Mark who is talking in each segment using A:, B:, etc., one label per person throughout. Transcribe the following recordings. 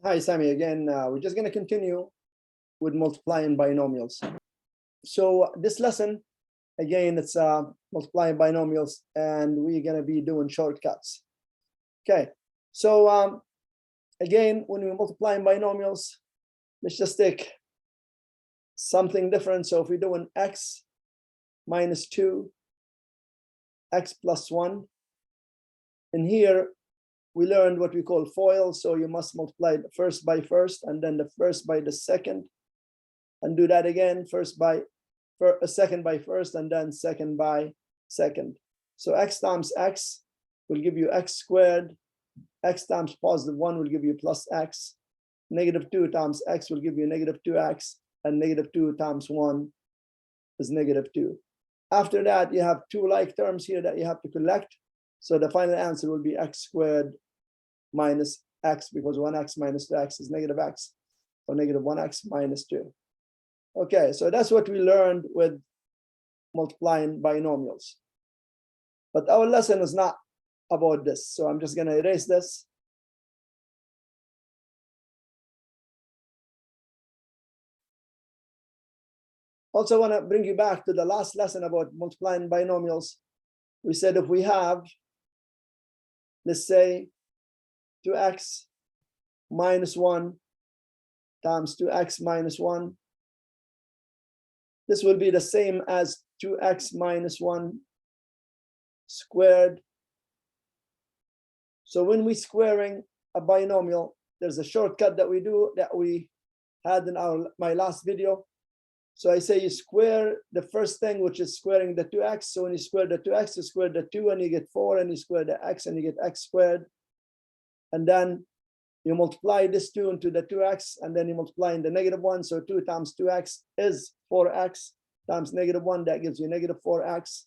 A: Hi, Sammy, again. We're just going to continue with multiplying binomials. So this lesson, again, it's multiplying binomials, and we're going to be doing shortcuts. Okay, so again, when we're multiplying binomials, let's just take something different. So if we're doing x minus 2, x plus 1, in here, we learned what we call FOIL. So you must multiply the first by first, and then the first by the second, and do that again, second by first, and then second by second. So x times x will give you x squared. X times positive 1 will give you plus x. Negative 2 times x will give you negative 2x, and negative 2 times 1 is negative 2. After that, you have two like terms here that you have to collect. So the final answer will be x squared minus x, because 1x minus 2x is negative x, or negative 1x minus 2. Okay, so that's what we learned with multiplying binomials. But our lesson is not about this. So I'm just going to erase this. Also, I want to bring you back to the last lesson about multiplying binomials. We said if we have, let's say, 2x minus 1 times 2x minus 1, this will be the same as 2x minus 1 squared. So when we're squaring a binomial, there's a shortcut that we do that we had in my last video. So I say you square the first thing, which is squaring the 2x. So when you square the 2x, you square the 2 and you get 4, and you square the x and you get x squared. And then you multiply this 2 into the 2x, and then you multiply in the negative 1. So 2 times 2x is 4x times negative 1. That gives you negative 4x.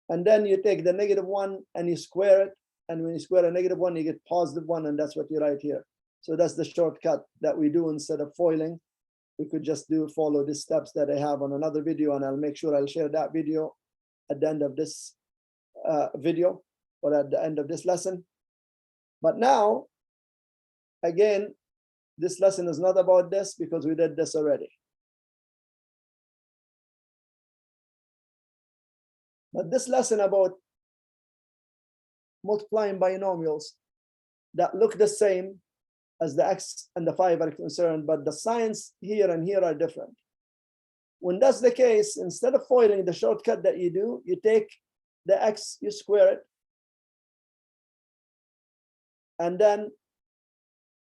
A: And then you take the negative 1 and you square it. And when you square a negative 1, you get positive 1. And that's what you write here. So that's the shortcut that we do instead of foiling. We could just follow the steps that I have on another video. And I'll make sure I'll share that video at the end of this video, or at the end of this lesson. But now, again, this lesson is not about this, because we did this already. But this lesson about multiplying binomials that look the same as the x and the 5 are concerned, but the signs here and here are different. When that's the case, instead of foiling, the shortcut that you do, you take the x, you square it, and then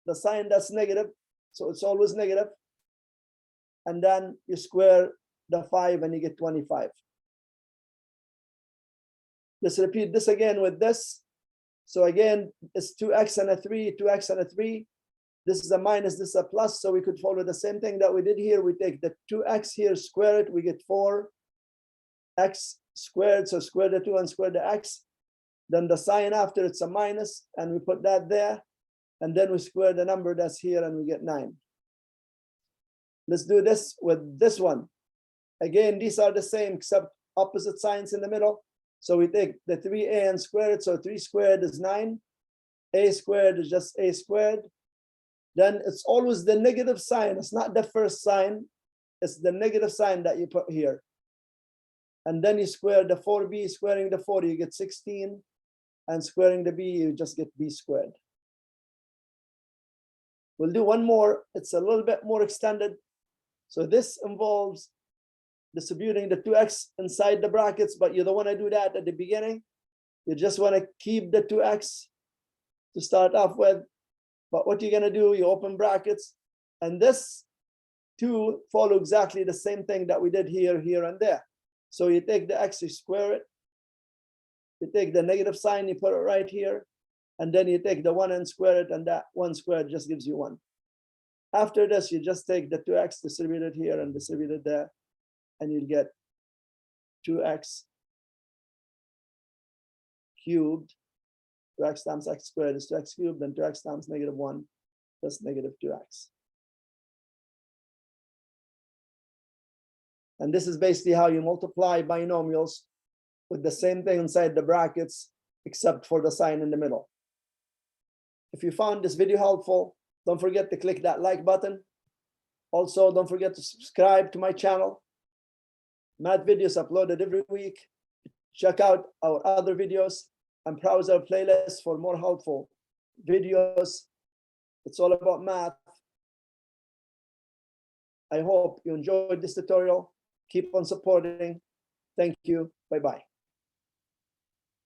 A: the sign that's negative, so it's always negative, and then you square the 5 and you get 25. Let's repeat this again with this. So again, it's 2x and a 3, 2x and a 3. This is a minus, this is a plus. So we could follow the same thing that we did here. We take the 2x here, square it, we get 4x squared. So square the 2 and square the x. Then the sign after, it's a minus, and we put that there. And then we square the number that's here, and we get 9. Let's do this with this one. Again, these are the same, except opposite signs in the middle. So we take the 3a and square it. So 3 squared is 9. A squared is just a squared. Then it's always the negative sign. It's not the first sign. It's the negative sign that you put here. And then you square the 4b. Squaring the 4, you get 16. And squaring the b, you just get b squared. We'll do one more. It's a little bit more extended. So this involves distributing the 2x inside the brackets, but you don't want to do that at the beginning. You just want to keep the 2x to start off with. But what you're going to do, you open brackets, and this 2 follow exactly the same thing that we did here, here, and there. So you take the x, you square it. You take the negative sign, you put it right here. And then you take the 1 and square it, and that 1 squared just gives you 1. After this, you just take the 2x, distribute it here and distribute it there, and you'll get 2x cubed. 2x times x squared is 2x cubed, and 2x times negative 1 plus negative 2x. And this is basically how you multiply binomials with the same thing inside the brackets, except for the sign in the middle. If you found this video helpful, don't forget to click that like button. Also, don't forget to subscribe to my channel. Math videos uploaded every week. Check out our other videos and browse our playlist for more helpful videos. It's all about math. I hope you enjoyed this tutorial. Keep on supporting. Thank you. Bye-bye.